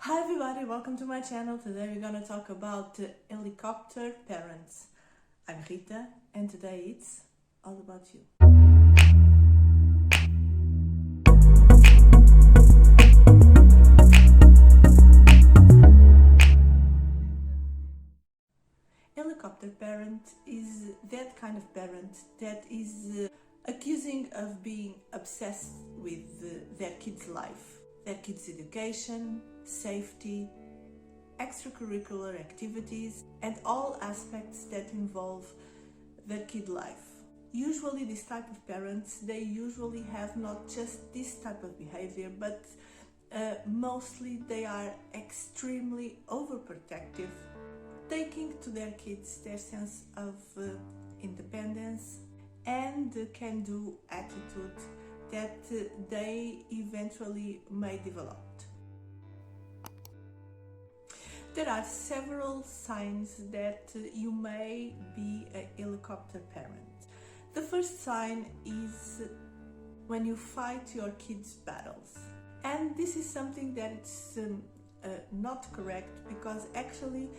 Hi everybody, welcome to my channel. Today we're gonna talk about helicopter parents. I'm Rita and today it's all about you. Helicopter parent is that kind of parent that is accusing of being obsessed with their kids' life, their kids' education, safety, extracurricular activities, and all aspects that involve their kid life. Usually this type of parents, they usually have not just this type of behavior, but mostly they are extremely overprotective, taking to their kids their sense of independence and can-do attitude that they eventually may develop. There are several signs that you may be a helicopter parent. The first sign is when you fight your kids' battles. And this is something that is not correct, because actually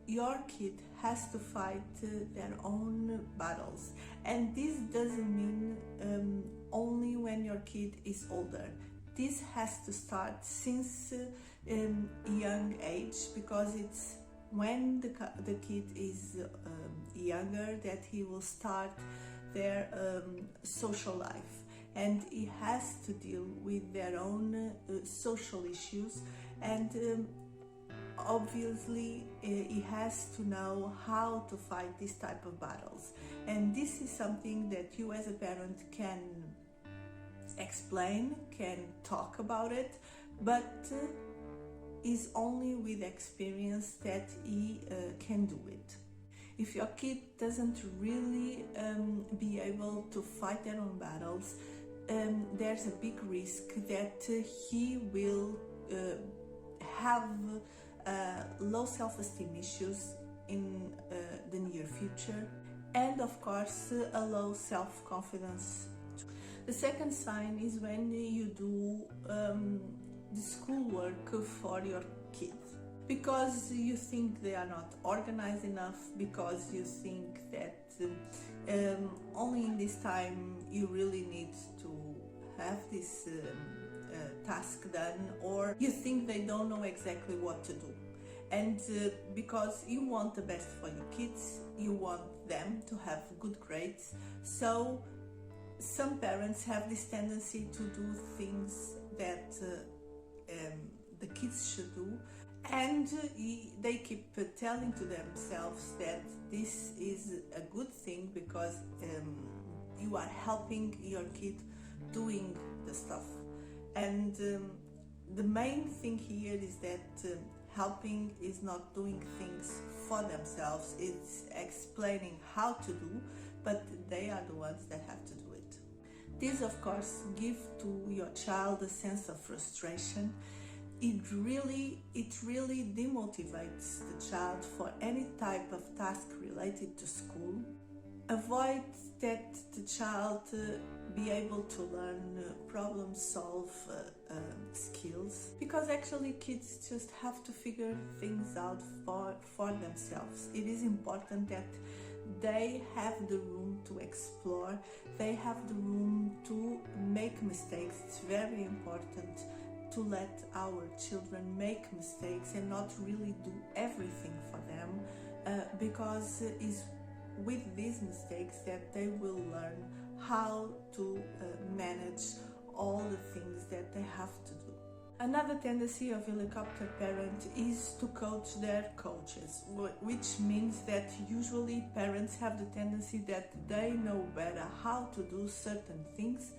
your kid has to fight their own battles. And this doesn't mean only when your kid is older. This has to start since young age, because it's when the kid is younger that he will start their social life, and he has to deal with their own social issues, and obviously he has to know how to fight this type of battles. And this is something that you as a parent can explain, can talk about it, but is only with experience that he can do it. If your kid doesn't really be able to fight their own battles, there's a big risk that he will have low self-esteem issues in the near future, and of course a low self-confidence. The second sign is when you do the schoolwork for your kids, because you think they are not organized enough, because you think that only in this time you really need to have this task done, or you think they don't know exactly what to do. And because you want the best for your kids, you want them to have good grades, so some parents have this tendency to do things that the kids should do, and they keep telling to themselves that this is a good thing because you are helping your kid doing the stuff. And the main thing here is that helping is not doing things for themselves, it's explaining how to do, but they are the ones that have to do it. This of course gives to your child a sense of frustration. It really demotivates the child for any type of task related to school. Avoid that the child be able to learn problem solve skills, because actually kids just have to figure things out for themselves. It is important that they have the room to explore, they have the room to make mistakes. It's very important to let our children make mistakes and not really do everything for them, because it's with these mistakes that they will learn how to manage all the things that they have to do. Another tendency of helicopter parent is to coach their coaches, which means that usually parents have the tendency that they know better how to do certain things.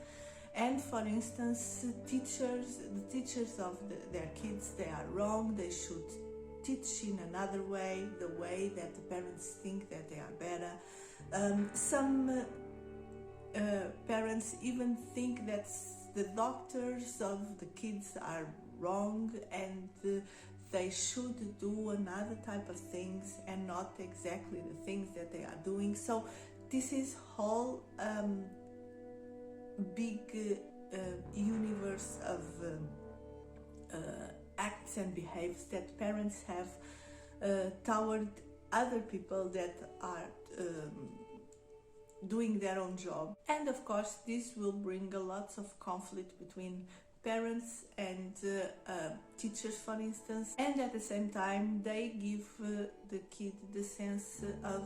And for instance, the teachers of their kids, they are wrong, they should teach in another way, the way that the parents think that they are better. Some parents even think that the doctors of the kids are wrong and they should do another type of things and not exactly the things that they are doing. So this is whole big universe of acts and behaviors that parents have toward other people that are doing their own job. And of course this will bring a lot of conflict between parents and teachers, for instance, and at the same time they give the kid the sense of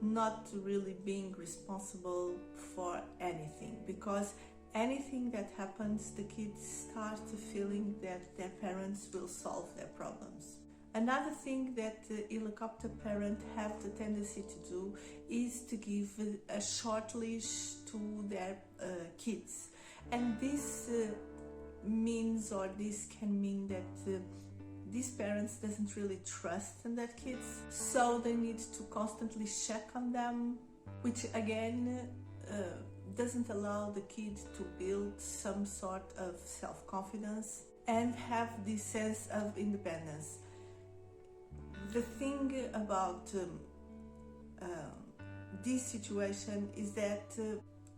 not really being responsible for anything, because anything that happens, the kids start feeling that their parents will solve their problems. Another thing that helicopter parents have the tendency to do is to give a short leash to their kids, and this means, or this can mean, that these parents doesn't really trust in their kids, so they need to constantly check on them, which again doesn't allow the kid to build some sort of self-confidence and have this sense of independence. The thing about this situation is that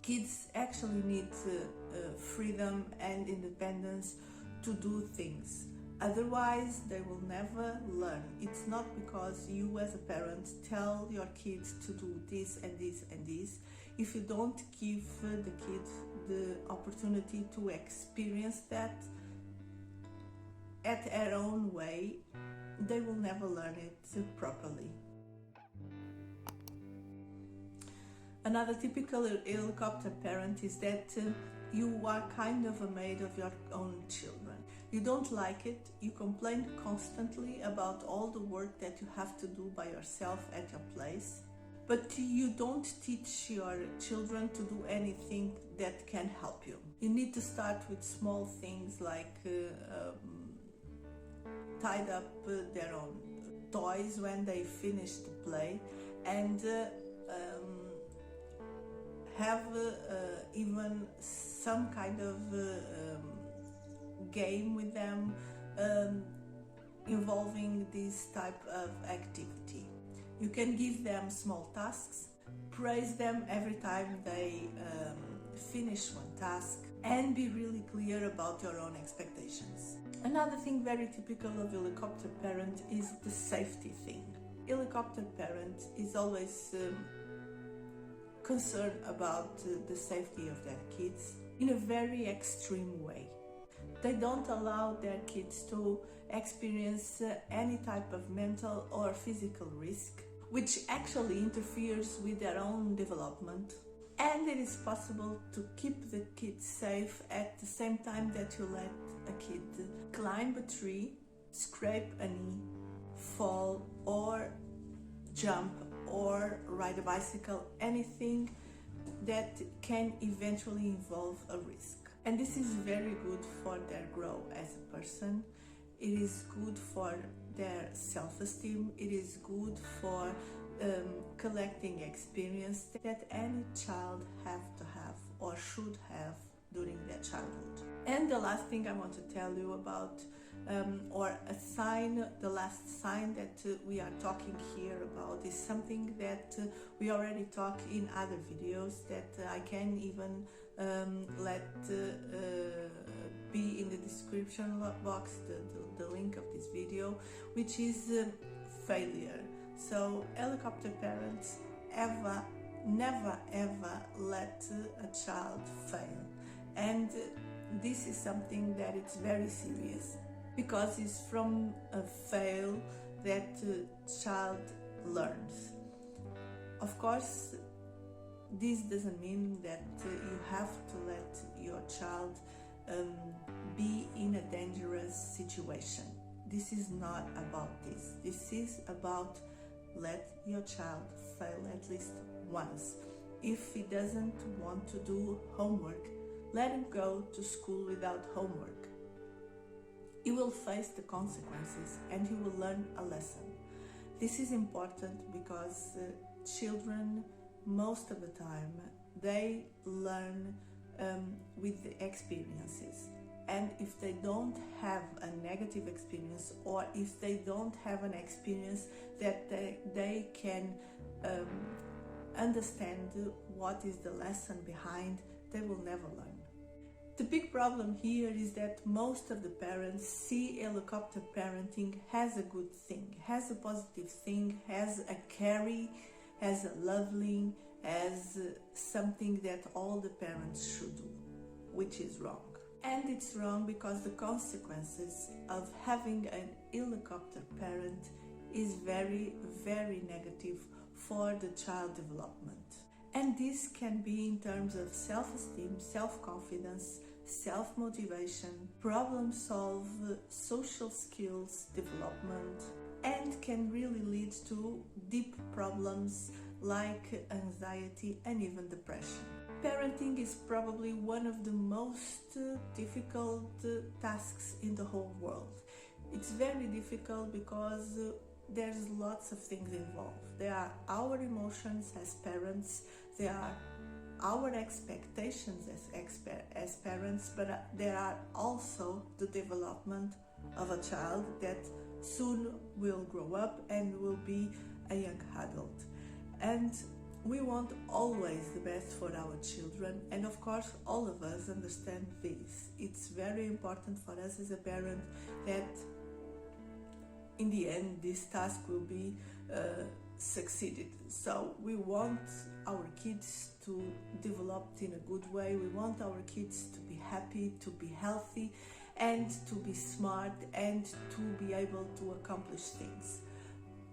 kids actually need freedom and independence to do things. Otherwise, they will never learn. It's not because you as a parent tell your kids to do this and this and this. If you don't give the kid the opportunity to experience that at their own way, they will never learn it properly. Another typical helicopter parent is that you are kind of a maid of your own children. You don't like it, you complain constantly about all the work that you have to do by yourself at your place, but you don't teach your children to do anything that can help you. You need to start with small things like tied up their own toys when they finish the play, and have even some kind of game with them involving this type of activity. You can give them small tasks, praise them every time they finish one task, and be really clear about your own expectations. Another thing very typical of helicopter parent is the safety thing. Helicopter parent is always concerned about the safety of their kids in a very extreme way. They don't allow their kids to experience any type of mental or physical risk, which actually interferes with their own development. And it is possible to keep the kids safe at the same time that you let a kid climb a tree, scrape a knee, fall, or jump, or ride a bicycle, anything that can eventually involve a risk. And this is very good for their growth as a person. It is good for their self-esteem. It is good for collecting experience that any child have to have or should have during their childhood. And the last thing I want to tell you about, or a sign, the last sign that we are talking here about, is something that we already talked in other videos that I can even let be in the description box, the link of this video, which is failure. So helicopter parents never ever let a child fail, and this is something that it's very serious, because it's from a fail that child learns. Of course, this doesn't mean that you have to let your child be in a dangerous situation. This is not about this. This is about let your child fail at least once. If he doesn't want to do homework, let him go to school without homework. He will face the consequences and he will learn a lesson. This is important because children, most of the time, they learn with the experiences. And if they don't have a negative experience, or if they don't have an experience that they can understand what is the lesson behind, they will never learn. The big problem here is that most of the parents see helicopter parenting as a good thing, as a positive thing, as a carry, as a loving, as something that all the parents should do, which is wrong. And it's wrong because the consequences of having an helicopter parent is very, very negative for the child development. And this can be in terms of self-esteem, self-confidence, self-motivation, problem-solve, social skills development, and can really lead to deep problems like anxiety and even depression. Parenting is probably one of the most difficult tasks in the whole world. It's very difficult because there's lots of things involved. There are our emotions as parents, there are our expectations as parents, but there are also the development of a child that soon will grow up and will be a young adult. And we want always the best for our children, and of course all of us understand this. It's very important for us as a parent that in the end this task will be succeeded. So we want our kids to develop in a good way. We want our kids to be happy, to be healthy, and to be smart, and to be able to accomplish things.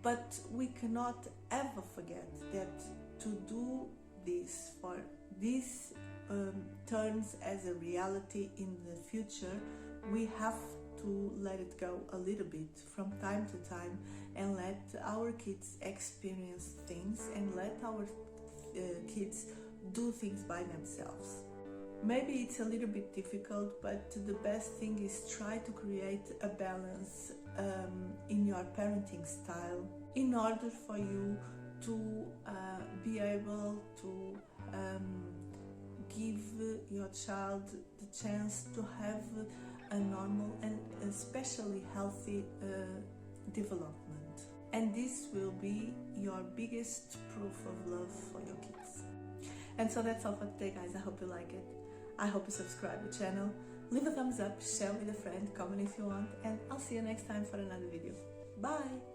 But we cannot ever forget that to do this, for this turns as a reality in the future, we have to let it go a little bit from time to time and let our kids experience things and let our kids do things by themselves. Maybe it's a little bit difficult, but the best thing is try to create a balance in your parenting style in order for you to be able to give your child the chance to have a normal and especially healthy development. And this will be your biggest proof of love for your kids. And so that's all for today, guys. I hope you like it. I hope you subscribe to the channel, leave a thumbs up, share with a friend, comment if you want, and I'll see you next time for another video. Bye!